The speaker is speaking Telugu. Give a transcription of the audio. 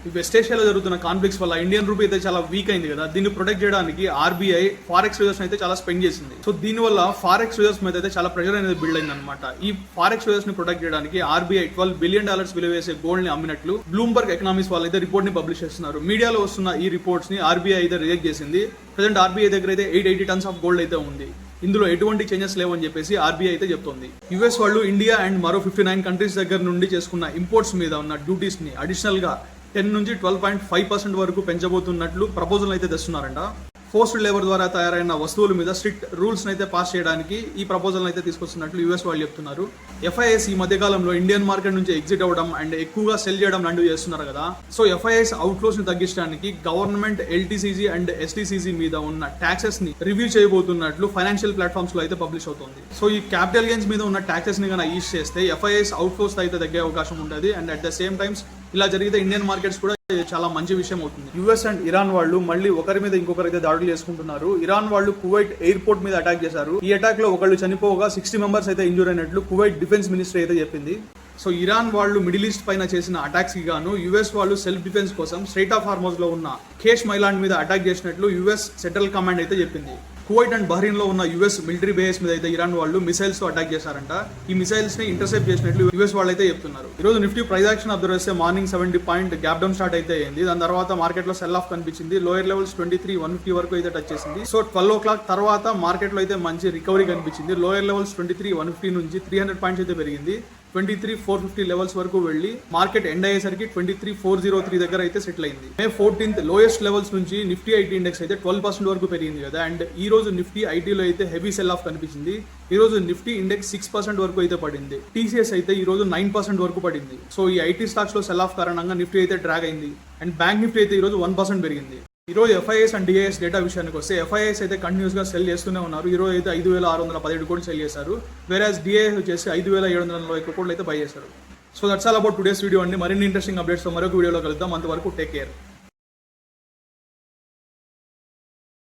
ఈ వెస్ట్ ఏషియాలో జరుగుతున్న కాన్ఫ్లిక్ట్స్ వల్ల ఇండియన్ రూపీ అయితే చాలా వీక్ అయింది కదా, దీన్ని ప్రొటెక్ట్ చేయడానికి ఆర్బీఐ ఫారెక్స్ రిజర్వ్స్ అయితే చాలా స్పెండ్ చేసింది. సో దీనివల్ల ఫారెక్స్ రిజర్వ్స్ మీద అయితే చాలా ప్రెషర్ అనేది బిల్డ్ అయింది అనమాట. ఈ ఫారెక్స్ రిజర్వ్స్ ని ప్రొటెక్ట్ చేయడానికి ఆర్బీఐ $12 బిలియన్ విలువ వేసే గోల్డ్ ని అమ్మినట్లు బ్లూంబర్గ్ ఎకనామిక్స్ వాళ్ళు అయితే రిపోర్ట్ ని పబ్లిష్ చేస్తున్నారు. మీడియాలో వస్తున్న ఈ రిపోర్ట్స్ ని ఆర్బీఐ అయితే రిజెక్ట్ చేసింది. ప్రెసెంట్ ఆర్బీఐ దగ్గర అయితే 880 టన్స్ ఆఫ్ గోల్డ్ అయితే ఉంది. ఇందులో ఎటువంటి చేంజెస్ లేవని చెప్పేసి ఆర్బీఐ అయితే చెప్తోంది. యుఎస్ వాళ్ళు ఇండియా అండ్ మరో 59 కంట్రీస్ దగ్గర నుండి చేసుకున్న ఇంపోర్ట్స్ మీద ఉన్న డ్యూటీస్ ని అడిషనల్ గా 10 నుంచి 12.5% వరకు పెంచబోతున్నట్లు ప్రపోజల్ అయితే తెస్తున్నారంట. ఫోర్స్డ్ లేబర్ ద్వారా తయారైన వస్తువుల మీద స్ట్రిక్ట్ రూల్స్ అయితే పాస్ చేయడానికి ఈ ప్రపోజల్ అయితే తీసుకొస్తున్నట్లు యుఎస్ వాళ్ళు చెప్తున్నారు. ఎఫ్ఐఎస్ ఈ మధ్యకాలంలో ఇండియన్ మార్కెట్ నుంచి ఎగ్జిట్ అవ్వడం అండ్ ఎక్కువగా సెల్ చేయడం లాంటివి చేస్తున్నారు కదా. సో ఎఫ్ఐఎస్ అవుట్ఫ్లోస్ ని తగ్గించడానికి గవర్నమెంట్ ఎల్టీసీజీ అండ్ ఎస్టీసీజీ మీద ఉన్న ట్యాక్సెస్ ని రివ్యూ చేయబోతున్నట్లు ఫైనాన్షియల్ ప్లాట్ఫామ్స్ లో అయితే పబ్లిష్ అవుతుంది. సో ఈ క్యాపిటల్ గెయిన్స్ మీద ఉన్న ట్యాక్సెస్ ని కనుక ఈజ్ చేస్తే ఎఫ్ఐఎస్ అవుట్ఫ్లోస్ అయితే తగ్గే అవకాశం ఉంటుంది. And at the same times ఇలా జరిగితే ఇండియన్ మార్కెట్స్ కూడా చాలా మంచి విషయం అవుతుంది. యుఎస్ అండ్ ఇరాన్ వాళ్ళు మళ్ళీ ఒకరి మీద ఇంకొకరైతే దాడులు చేసుకుంటున్నారు. ఇరాన్ వాళ్ళు కువైట్ ఎయిర్పోర్ట్ మీద అటాక్ చేశారు. ఈ అటాక్ లో ఒకళ్ళు చనిపోగా 60 మెంబర్స్ అయితే ఇంజూర్ అయినట్లు కువైట్ డిఫెన్స్ మినిస్ట్రీ అయితే చెప్పింది. సో ఇరాన్ వాళ్ళు మిడిల్ ఈస్ట్ పైన చేసిన అటాక్స్ కి గాను యుఎస్ వాళ్ళు సెల్ఫ్ డిఫెన్స్ కోసం స్ట్రైట్ ఆఫ్ హార్మోజ్ లో ఉన్న ఖేష్ మైలాండ్ మీద అటాక్ చేసినట్లు యుఎస్ సెంట్రల్ కమాండ్ అయితే చెప్పింది. కువైట్ అండ్ బహ్రీన్ లో ఉన్న యుఎస్ మిలిటరీ బేస్ మీద అయితే ఇరాన్ వాళ్ళు మిసైల్స్ తో అటాక్ చేశారంట. ఈ మిసైల్స్ ని ఇంటర్సెప్ట్ చేసినట్లు యుఎస్ వాళ్ళు అయితే చెప్తున్నారు. ఈ రోజు నిఫ్టీ ప్రైస్ యాక్షన్ అబ్జర్వ్ చేస్తే morning 70 point gap down start అయితే అయింది. దాని తర్వాత మార్కెట్ లో సెల్ ఆఫ్ కనిపించింది. లోయర్ లెవెల్స్ 23,150 వరకు అయితే టచ్ చేసింది. సో 12 o'clock తర్వాత మార్కెట్ లో అయితే మంచి రికవరీ కనిపించింది. లోయర్ లెవెల్స్ 23,150 నుంచి 300 పాయింట్స్ అయితే పెరిగింది. 23,450 లెవెల్స్ వరకు వెళ్లి మార్కెట్ ఎండ్ అయ్యేసరికి 23,403 దగ్గర అయితే సెటిల్ అయింది. మే 14th లోయెస్ట్ లెవెల్స్ నుంచి నిఫ్టీ ఐటీ ఇండెక్స్ అయితే 12% వరకు పెరిగింది కదా. అండ్ ఈ రోజు నిఫ్టీ ఐటీలో అయితే హెవీ సెల్ ఆఫ్ కనిపించింది. ఈ రోజు నిఫ్టీ ఇండెక్స్ 6% వరకు అయితే పడింది. టీసీఎస్ అయితే ఈ రోజు 9% వరకు పడింది. సో ఈ ఐటీ స్టాక్స్ లో సెల్ ఆఫ్ కారణంగా నిఫ్టీ అయితే డ్రాగ్ అయింది. అండ్ బ్యాంక్ నిఫ్టీ అయితే ఈ రోజు 1% పెరిగింది. ఈ రోజు ఎఫ్ఐఎస్ అండ్ డిఐఎస్ డేటా విషయానికి వస్తే ఎఫ్ఐఎస్ అయితే కంటిన్యూస్ గా సెల్ చేస్తూనే ఉన్నారు. ఈ రోజు అయితే 5,617 కోట్లు సెల్ చేశారు. వేరేస్ డిఐఎస్ వచ్చేసి 5,741 కోట్లు అయితే బై చేశారు. So that's all about today's video అండి. మరిన్ని ఇంట్రెస్టింగ్ అప్డేట్స్ తో మరొక వీడియోలో కలుద్దాం. అంతవరకు టేక్ కేర్.